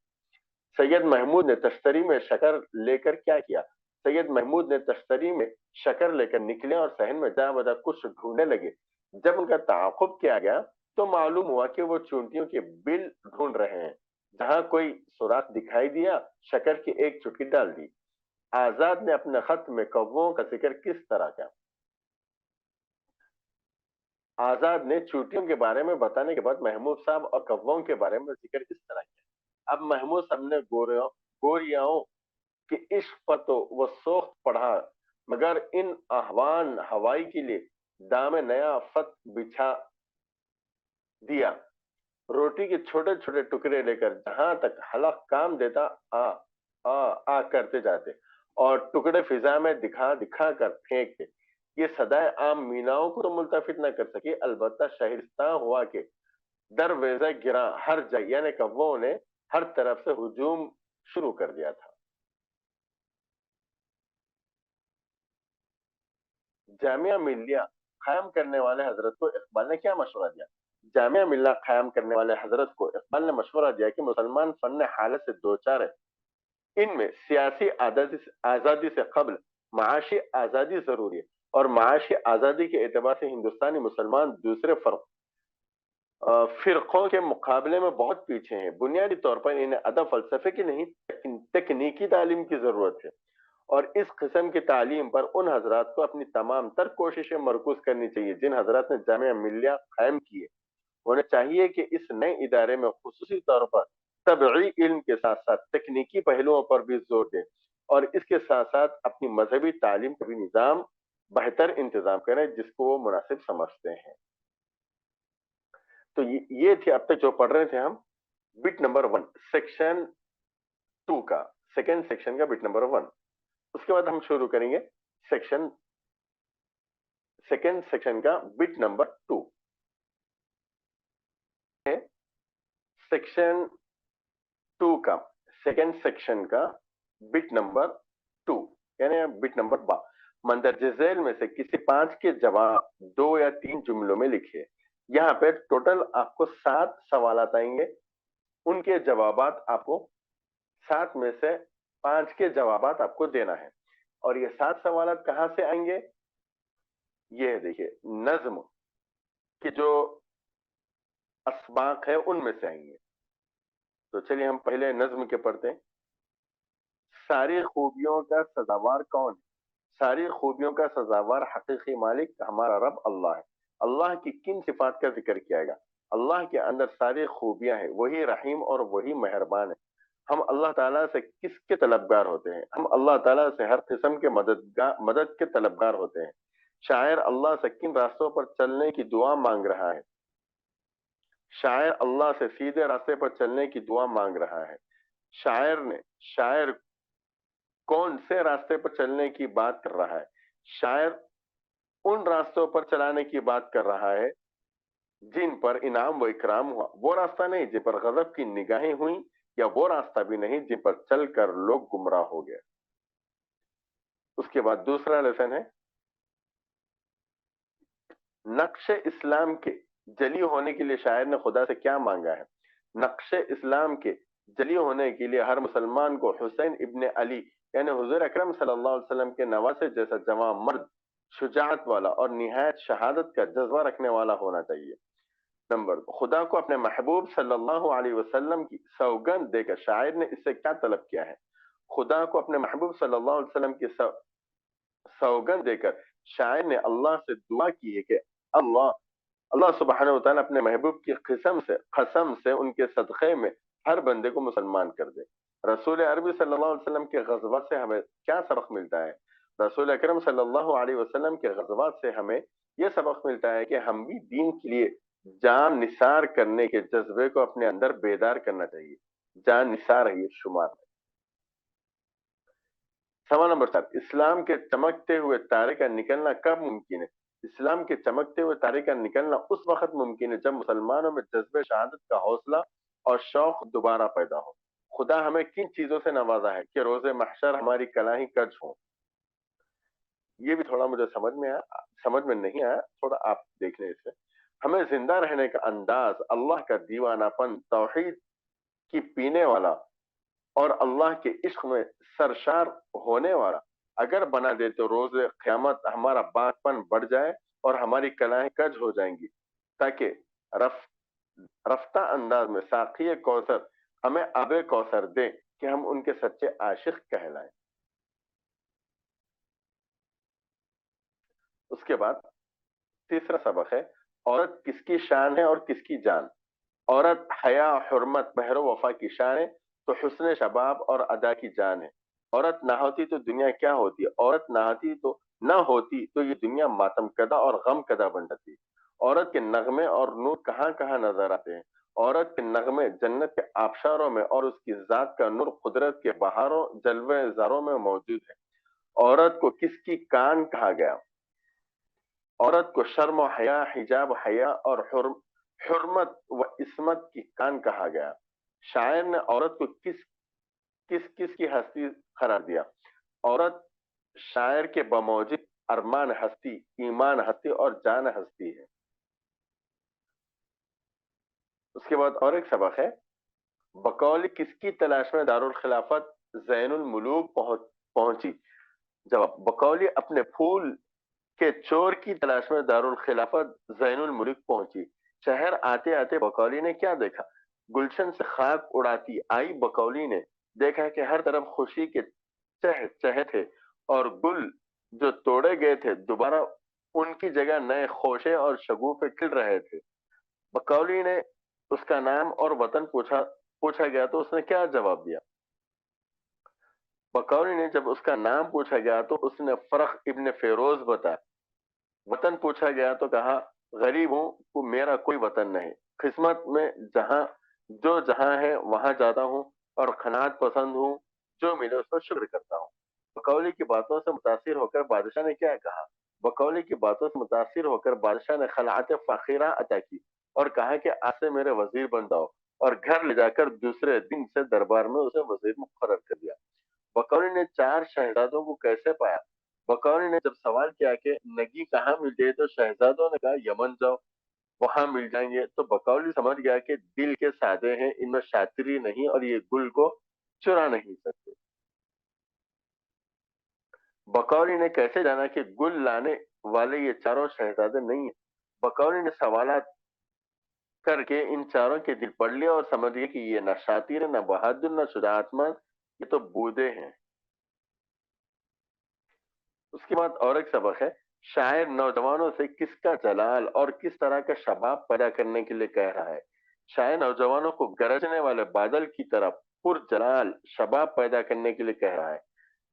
سید محمود نے تشتری میں شکر لے کر کیا کیا؟ سید محمود نے تشتری میں شکر لے کر نکلے اور صحن میں جا بجا کچھ ڈھونڈنے لگے۔ جب ان کا تعاقب کیا گیا تو معلوم ہوا کہ وہ چونٹیوں کے بل ڈھونڈ رہے ہیں۔ جہاں کوئی سوراخ دکھائی دیا، شکر کی ایک چٹکی ڈال دی۔ آزاد نے اپنے خط میں کووں کا ذکر کس طرح کیا؟ آزاد نے چوٹیوں کے بارے میں بتانے کے بعد محمود صاحب اور کووں کے بارے میں ذکر کس طرح کیا؟ اب محمود صاحب نے گوریاؤں کہ عشق پر تو وہ سوخت پڑھا مگر ان احوان ہوائی کے لیے دام نیا فت بچھا دیا۔ روٹی کے چھوٹے چھوٹے ٹکڑے لے کر جہاں تک حلق کام دیتا آ آ آ کرتے جاتے، اور ٹکڑے فضا میں دکھا دکھا کر پھینکتے۔ یہ صدائے عام میناؤں کو تو ملتفت نہ کر سکی، البتہ شہرستان ہوا کہ دروازہ گرا ہر جگہ، یعنی کبوں نے ہر طرف سے ہجوم شروع کر دیا تھا۔ جامعہ ملیہ قائم کرنے والے حضرت کو اقبال نے کیا مشورہ دیا؟ جامعہ ملیہ قائم کرنے والے حضرت کو اقبال نے مشورہ دیا کہ مسلمان فن حالت سے دوچار ہے، ان میں سیاسی آزادی سے قبل معاشی آزادی ضروری ہے، اور معاشی آزادی کے اعتبار سے ہندوستانی مسلمان دوسرے فرقوں کے مقابلے میں بہت پیچھے ہیں۔ بنیادی طور پر انہیں ادب فلسفے کی نہیں، تکنیکی تعلیم کی ضرورت ہے، اور اس قسم کی تعلیم پر ان حضرات کو اپنی تمام تر کوششیں مرکوز کرنی چاہیے جن حضرات نے جامعہ ملیہ قائم کیے۔ انہیں چاہیے کہ اس نئے ادارے میں خصوصی طور پر طبعی علم کے ساتھ ساتھ تکنیکی پہلوؤں پر بھی زور دیں، اور اس کے ساتھ ساتھ اپنی مذہبی تعلیم کا بھی نظام بہتر انتظام کریں جس کو وہ مناسب سمجھتے ہیں۔ تو یہ تھے اب تک جو پڑھ رہے تھے ہم بٹ نمبر 1 سیکشن 2 کا، سیکنڈ سیکشن کا بٹ نمبر 1۔ اس کے بعد ہم شروع کریں گے سیکنڈ سیکشن کا بٹ نمبر 2۔ سیکشن 2 کا سیکنڈ سیکشن کا بٹ نمبر 2، یعنی بٹ نمبر 2، مندرجہ ذیل میں سے کسی 5 کے جواب 2 یا 3 جملوں میں لکھیے۔ یہاں پہ ٹوٹل آپ کو 7 سوالات آئیں گے، ان کے جوابات آپ کو 7 میں سے 5 کے جوابات آپ کو دینا ہے، اور یہ 7 سوالات کہاں سے آئیں گے؟ یہ دیکھیے نظم کے جو اسباق ہے ان میں سے آئیں گے۔ تو چلیے ہم پہلے نظم کے پڑھتے ہیں۔ ساری خوبیوں کا سزاوار کون ہے؟ ساری خوبیوں کا سزاوار حقیقی مالک ہمارا رب اللہ ہے۔ اللہ کی کن صفات کا ذکر کیا گیا؟ اللہ کے اندر ساری خوبیاں ہیں، وہی رحیم اور وہی مہربان ہے۔ ہم اللہ تعالیٰ سے کس کے طلبگار ہوتے ہیں؟ ہم اللہ تعالیٰ سے ہر قسم کے مدد کے طلبگار ہوتے ہیں۔ شاعر اللہ سے کن راستوں پر چلنے کی دعا مانگ رہا ہے؟ شاعر اللہ سے سیدھے راستے پر چلنے کی دعا مانگ رہا ہے۔ شاعر کون سے راستے پر چلنے کی بات کر رہا ہے؟ شاعر ان راستوں پر چلانے کی بات کر رہا ہے جن پر انعام و اکرام ہوا، وہ راستہ نہیں جن پر غضب کی نگاہیں ہوئیں، یا وہ راستہ بھی نہیں جن پر چل کر لوگ گمراہ ہو گئے۔ اس کے بعد دوسرا لیسن ہے نقش اسلام کے جلی ہونے کے لیے شاعر نے خدا سے کیا مانگا ہے؟ نقش اسلام کے جلی ہونے کے لیے ہر مسلمان کو حسین ابن علی یعنی حضور اکرم صلی اللہ علیہ وسلم کے نواسے جیسا جوان مرد، شجاعت والا اور نہایت شہادت کا جذبہ رکھنے والا ہونا چاہیے۔ نمبر 2، خدا کو اپنے محبوب صلی اللہ علیہ وسلم کی سوگند دے کر شاعر نے اس سے کیا طلب کیا ہے؟ خدا کو اپنے محبوب صلی اللہ علیہ وسلم کی سوگند دے کر شاعر نے اللہ سے دعا کی ہے کہ اللہ سبحانہ و تعالیٰ اپنے محبوب کی قسم سے ان کے صدقے میں ہر بندے کو مسلمان کر دے۔ رسول عربی صلی اللہ علیہ وسلم کے غزوات سے ہمیں کیا سبق ملتا ہے؟ رسول اکرم صلی اللہ علیہ وسلم کے غزوات سے ہمیں یہ سبق ملتا ہے کہ ہم بھی دین کے لیے جان نثار کرنے کے جذبے کو اپنے اندر بیدار کرنا چاہیے۔ جان نثار ہے یہ شمار ہے۔ سوال نمبر 7، اسلام کے چمکتے ہوئے تارے کا نکلنا کب ممکن ہے؟ اسلام کے چمکتے ہوئے تارے کا نکلنا اس وقت ممکن ہے جب مسلمانوں میں جذبہ شہادت کا حوصلہ اور شوق دوبارہ پیدا ہو۔ خدا ہمیں کن چیزوں سے نوازا ہے کہ روز محشر ہماری کلاہیں کج ہوں؟ یہ بھی تھوڑا مجھے سمجھ میں نہیں آیا، تھوڑا آپ دیکھ لیں اسے۔ ہمیں زندہ رہنے کا انداز اللہ کا دیوانہ پن، توحید کی پینے والا اور اللہ کے عشق میں سرشار ہونے والا اگر بنا دے تو روز قیامت ہمارا باغ پن بڑھ جائے اور ہماری کلاہیں کج ہو جائیں گی، تاکہ رفتہ انداز میں ساقی کوثر ہمیں آب کوثر دے کہ ہم ان کے سچے عاشق کہلائیں۔ اس کے بعد تیسرا سبق ہے عورت کس کی شان ہے اور کس کی جان؟ عورت حیا، حرمت، مہر و وفا کی شان ہے تو حسن شباب اور ادا کی جان ہے۔ عورت نہ ہوتی تو دنیا کیا ہوتی؟ عورت نہ ہوتی تو یہ دنیا ماتم کدہ اور غم کدہ بن جاتی۔ عورت کے نغمے اور نور کہاں کہاں نظر آتے ہیں؟ عورت کے نغمے جنت کے آبشاروں میں اور اس کی ذات کا نور قدرت کے بہاروں جلوے زاروں میں موجود ہے۔ عورت کو کس کی کان کہا گیا؟ عورت کو شرم و حیا، حجاب و حیا اور حرمت و عصمت کی کان کہا گیا۔ شاعر نے عورت کو کس کی ہستی قرار دیا؟ عورت شاعر کے بموجب ارمان ہستی، ایمان ہستی اور جان ہستی ہے۔ اس کے بعد اور ایک سبق ہے، بقول کس کی تلاش میں دارالخلافت زین الملوک پہنچی؟ جواب، بقولی اپنے پھول کے چور کی تلاش میں دارالخلافت زین الملک پہنچی۔ شہر آتے آتے بقولی نے کیا دیکھا؟ گلشن سے خاک اڑاتی آئی بقولی نے دیکھا کہ ہر طرف خوشی کے چہے تھے اور گل جو توڑے گئے تھے دوبارہ ان کی جگہ نئے خوشے اور شگوفے کھل رہے تھے۔ بقولی نے اس کا نام اور وطن پوچھا گیا تو اس نے کیا جواب دیا؟ بقولی نے جب اس کا نام پوچھا گیا تو اس نے فرخ ابن فیروز بتایا۔ وطن پوچھا گیا تو کہا، غریب ہوں، میرا کوئی وطن نہیں، قسمت میں جہاں ہے وہاں جاتا ہوں اور قناعت پسند ہوں، جو ملے اس پر شکر کرتا ہوں۔ بقولی کی باتوں سے متاثر ہو کر بادشاہ نے کیا کہا؟ بقولی کی باتوں سے متاثر ہو کر بادشاہ نے خلعت فاخرہ عطا کی اور کہا کہ آج سے میرے وزیر بن جاؤ، اور گھر لے جا کر دوسرے دن سے دربار میں اسے وزیر مقرر کر دیا۔ بقولی نے 4 شہزادوں کو کیسے پایا؟ بقولی نے جب سوال کیا کہ نگی کہاں ملتی ہے تو شہزادوں نے کہا یمن جاؤ، وہاں مل جائیں گے۔ تو بقولی سمجھ گیا کہ دل کے سادے ہیں، ان میں شاطری نہیں اور یہ گل کو چرا نہیں سکتے۔ بقولی نے کیسے جانا کہ گل لانے والے یہ چاروں شہزادے نہیں ہیں؟ بقولی نے سوالات کر کے ان چاروں کے دل پڑھ لیا اور سمجھ گیا کہ یہ نہ شاطر نہ بہادر نہ شجاعت مند، یہ تو بودے ہیں۔ اس کے بعد اور ایک سبق ہے، شاعر نوجوانوں سے کس کا جلال اور کس طرح کا شباب پیدا کرنے کے لیے کہہ رہا ہے؟ شاعر نوجوانوں کو گرجنے والے بادل کی طرح پر جلال شباب پیدا کرنے کے لیے کہہ رہا ہے۔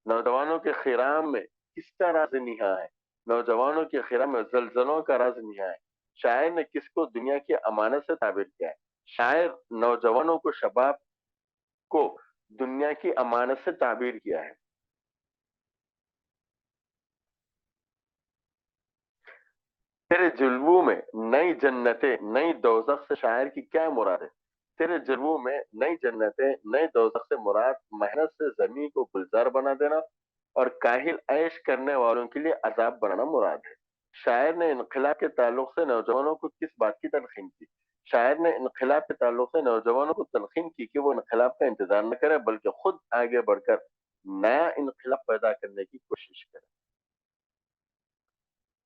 نوجوانوں کے خرام میں کس کا راز نہاں ہے؟ نوجوانوں کے خرام میں زلزلوں کا راز نہاں ہے۔ شاعر نے کس کو دنیا کی امانت سے تعبیر کیا ہے؟ شاعر نوجوانوں کو شباب کو دنیا کی امانت سے تعبیر کیا ہے۔ تیرے جلووں میں نئی جنتیں نئی دوزخ سے شاعر کی کیا مراد ہے؟ تیرے جلووں میں نئی جنتیں نئی دوزخ سے مراد محنت سے زمین کو گلزار بنا دینا اور کاہل عیش کرنے والوں کے لیے عذاب بنانا مراد ہے۔ شاعر نے انقلاب کے تعلق سے نوجوانوں کو کس بات کی تلقین کی؟ شاعر نے انقلاب کے تعلق سے نوجوانوں کو تلقین کی کہ وہ انقلاب کا انتظار نہ کرے بلکہ خود آگے بڑھ کر نیا انقلاب پیدا کرنے کی کوشش کرے۔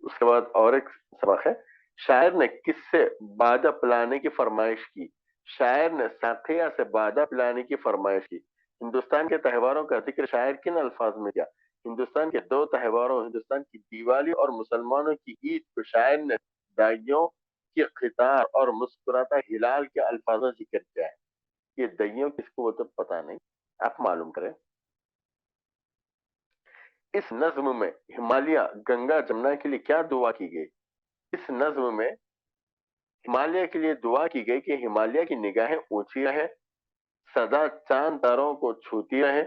اس کے بعد اور ایک سبق ہے، شاعر نے کس سے بادا پلانے کی فرمائش کی؟ شاعر نے ساقیہ سے بادا پلانے کی فرمائش کی۔ ہندوستان کے تہواروں کا ذکر شاعر کن الفاظ میں کیا؟ ہندوستان کے 2 تہواروں، ہندوستان کی دیوالی اور مسلمانوں کی عید کو شاعر نے دائیوں کی قطار اور مسکراتا ہلال کے الفاظ میں ذکر کیا ہے۔ یہ دائیوں کس کو وہ تو پتا نہیں، آپ معلوم کریں۔ اس نظم میں ہمالیہ گنگا جمنا کے لیے کیا دعا کی گئی؟ اس نظم میں ہمالیہ کے لیے دعا کی گئی کہ ہمالیہ کی نگاہیں اونچی رہیں، سدا چاند تاروں کو چھوتی رہیں،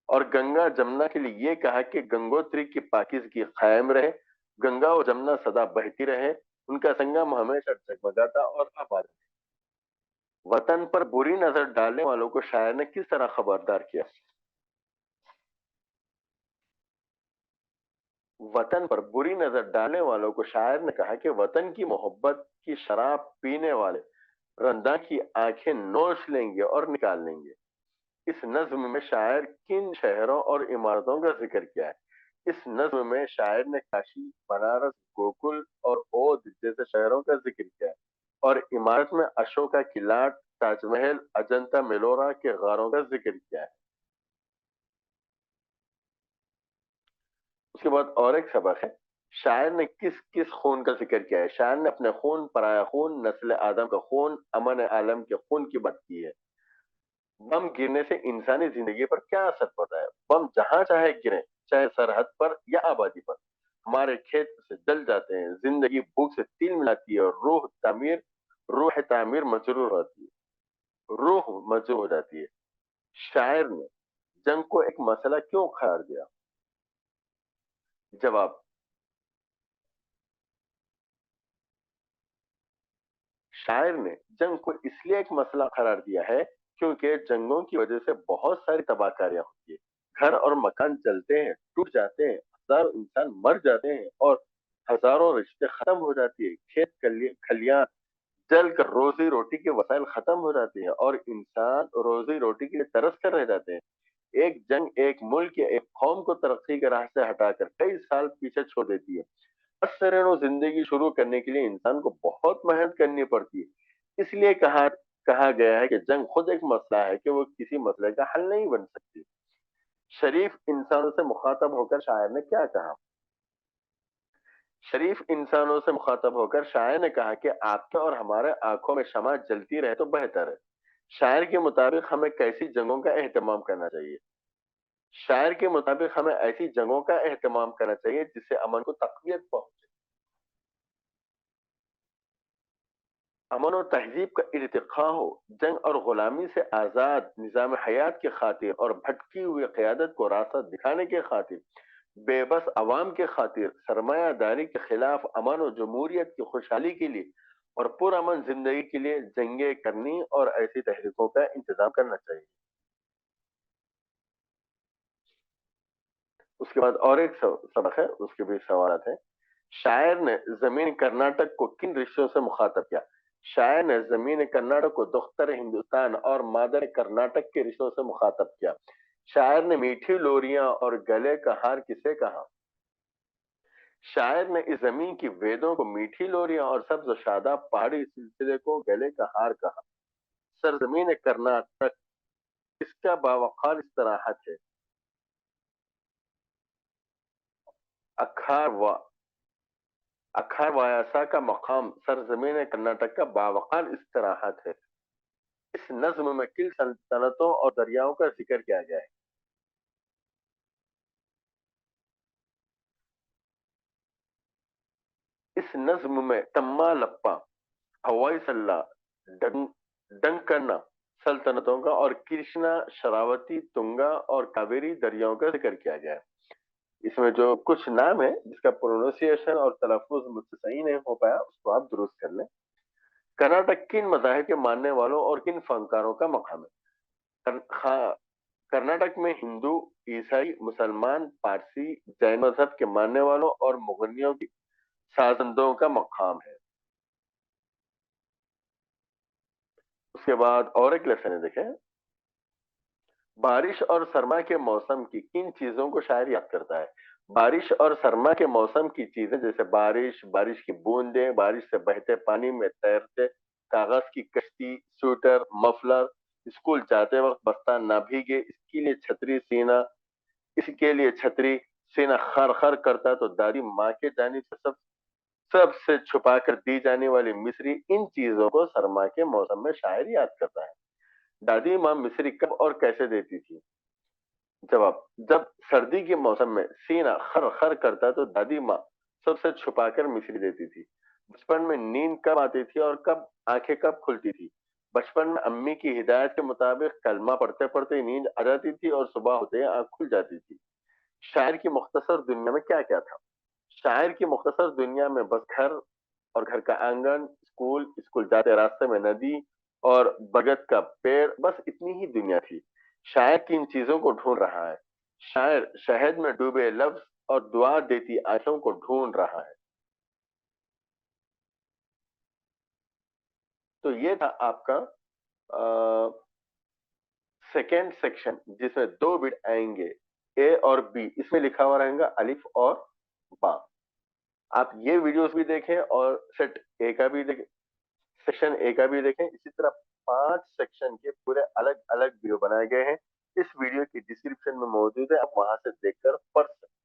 اور گنگا جمنا کے لیے یہ کہا کہ گنگوتری کی پاکیزگی قائم رہے، گنگا و جمنا سدا بہتی رہے، ان کا سنگم ہمیشہ جگمگاتا اور آباد رہے۔ وطن پر بری نظر ڈالنے والوں کو شاعر نے کس طرح خبردار کیا؟ وطن پر بری نظر ڈالنے والوں کو شاعر نے کہا کہ وطن کی محبت کی شراب پینے والے رندہ کی آنکھیں نوچ لیں گے اور نکال لیں گے۔ اس نظم میں شاعر کن شہروں اور عمارتوں کا ذکر کیا ہے؟ اس نظم میں شاعر نے کاشی، بنارس، گوکل اور اودھ جیسے شہروں کا ذکر کیا ہے، اور عمارت میں اشوکا کی لاٹ، تاج محل، اجنتا میلورا کے غاروں کا ذکر کیا ہے۔ اس کے بعد اور ایک سبق ہے، شاعر نے کس کس خون کا ذکر کیا ہے؟ شاعر نے اپنے خون، پرایا خون، نسل آدم کا خون، امن عالم کے خون کی بات کی ہے۔ بم گرنے سے انسانی زندگی پر کیا اثر پڑتا ہے؟ بم جہاں چاہے گرے، چاہے سرحد پر یا آبادی پر، ہمارے کھیت سے جل جاتے ہیں، زندگی بھوک سے تیل ملاتی ہے اور روح تعمیر روح تعمیر مجروح ہوتی ہے، روح مجروح ہو جاتی ہے۔ شاعر نے جنگ کو ایک مسئلہ کیوں قرار دیا؟ جواب: شاعر نے جنگ کو اس لیے ایک مسئلہ قرار دیا ہے کیونکہ جنگوں کی وجہ سے بہت ساری تباہ کاریاں ہوتی ہیں، گھر اور مکان جلتے ہیں، ٹوٹ جاتے ہیں، ہزاروں انسان مر جاتے ہیں اور ہزاروں رشتے ختم ہو جاتی ہے، کھیت کھلیاں جل کر روزی روٹی کے وسائل ختم ہو جاتے ہیں اور انسان روزی روٹی کے لیے ترس کر رہ جاتے ہیں۔ ایک جنگ ایک ملک یا ایک قوم کو ترقی کے راہ سے ہٹا کر کئی سال پیچھے چھوڑ دیتی ہے۔ اثر و زندگی شروع کرنے کے لیے انسان کو بہت محنت کرنی پڑتی ہے، اس لیے کہا گیا ہے کہ جنگ خود ایک مسئلہ ہے کہ وہ کسی مسئلے کا حل نہیں بن سکتی۔ شریف انسانوں سے مخاطب ہو کر شاعر نے کیا کہا؟ شریف انسانوں سے مخاطب ہو کر شاعر نے کہا کہ آپ کے اور ہمارے آنکھوں میں شمع جلتی رہے تو بہتر ہے۔ شاعر کے مطابق ہمیں کیسی جنگوں کا اہتمام کرنا چاہیے؟ شاعر کے مطابق ہمیں ایسی جنگوں کا اہتمام کرنا چاہیے جس سے امن کو تقویت پہنچے، امن و تہذیب کا ارتقاء ہو، جنگ اور غلامی سے آزاد نظام حیات کی خاطر اور بھٹکی ہوئی قیادت کو راستہ دکھانے کے خاطر، بے بس عوام کے خاطر، سرمایہ داری کے خلاف امن و جمہوریت کی خوشحالی کے لیے اور پرامن زندگی کے لیے جنگیں کرنی اور ایسی تحریکوں کا انتظام کرنا چاہیے۔ اس کے بعد اور ایک سبق ہے، اس کے بھی سوالات ہیں۔ شاعر نے زمین کرناٹک کو کن رشتوں سے مخاطب کیا؟ شاعر نے زمین کرناٹک کو دختر ہندوستان اور مادر کرناٹک کے رشتوں سے مخاطب کیا۔ شاعر نے میٹھی لوریاں اور گلے کا ہار کسے کہا؟ شاعر نے اس زمین کی ویدوں کو میٹھی لوریاں اور سبز و شاداب پہاڑی سلسلے کو گلے کا ہار کہا۔ سرزمین کرناٹک اس کا باوقار استراحت ہے۔ اکھار وایاسا کا مقام سرزمین کرناٹک کا باوقار استراحت ہے۔ اس نظم میں کن سلطنتوں اور دریاؤں کا ذکر کیا گیا ہے؟ اس نظم میں تما لپا، ہوائی سلہ، ڈنکنا سلطنتوں کا اور کرشنا، شراوتی، تنگا اور کاویری دریاؤں کا ذکر کیا گیا ہے۔ اس میں جو کچھ نام ہے جس کا پروننسیشن اور تلفظ مجھ سے صحیح نہیں ہو پایا اس کو آپ درست کر لیں۔ کرناٹک کن مذاہب کے ماننے والوں اور کن فنکاروں کا مقام ہے؟ کرناٹک میں ہندو، عیسائی، مسلمان، پارسی، جین مذہب کے ماننے والوں اور مغنیوں کی سازندوں کا مقام ہے۔ اس کے بعد اور ایک لیسن ہے، دیکھیں۔ بارش اور سرما کے موسم کی کن چیزوں کو شاعر یاد کرتا ہے؟ بارش اور سرما کے موسم کی چیزیں جیسے بارش، بارش کی بوندیں، بارش سے بہتے پانی میں تیرتے کاغذ کی کشتی، سویٹر، مفلر، اسکول جاتے وقت بستہ نہ بھیگے اس کے لیے چھتری سینا، اس کے لیے چھتری سینا خر خر کرتا تو دادی ماں کے جانب سے سب سے چھپا کر دی جانے والی مصری، ان چیزوں کو سرما کے موسم میں شاعر یاد کرتا ہے۔ دادی ماں مصری کب اور کیسے دیتی تھی؟ جواب: جب سردی کے موسم میں سینہ خر خر کرتا تو دادی ماں سب سے چھپا کر مصری دیتی تھی۔ بچپن میں نیند کب آتی تھی اور آنکھیں کب کھلتی تھی؟ بچپن میں امی کی ہدایت کے مطابق کلمہ پڑھتے پڑھتے نیند آ جاتی تھی اور صبح ہوتے ہی آنکھ کھل جاتی تھی۔ شاعر کی مختصر دنیا میں کیا کیا تھا؟ شاعر کی مختصر دنیا میں بس گھر اور گھر کا آنگن، اسکول جاتے راستے میں ندی اور بگت کا پیڑ، بس اتنی ہی دنیا تھی۔ شاعر کن چیزوں کو ڈھونڈ رہا ہے؟ شاعر شہد میں ڈوبے لفظ اور دعا دیتی آنکھوں کو ڈھونڈ رہا ہے۔ تو یہ تھا آپ کا سیکنڈ سیکشن جس میں دو بٹ آئیں گے، اے اور بی، اس میں لکھا ہوا رہے گا الف اور با۔ آپ یہ ویڈیوز بھی دیکھیں اور سیٹ اے کا بھی دیکھیں، سیکشن اے کا بھی دیکھیں۔ اسی طرح 5 سیکشن کے پورے الگ الگ ویڈیو بنائے گئے ہیں، اس ویڈیو کی ڈسکرپشن میں موجود ہے، آپ وہاں سے دیکھ کر پڑھ سکتے ہیں۔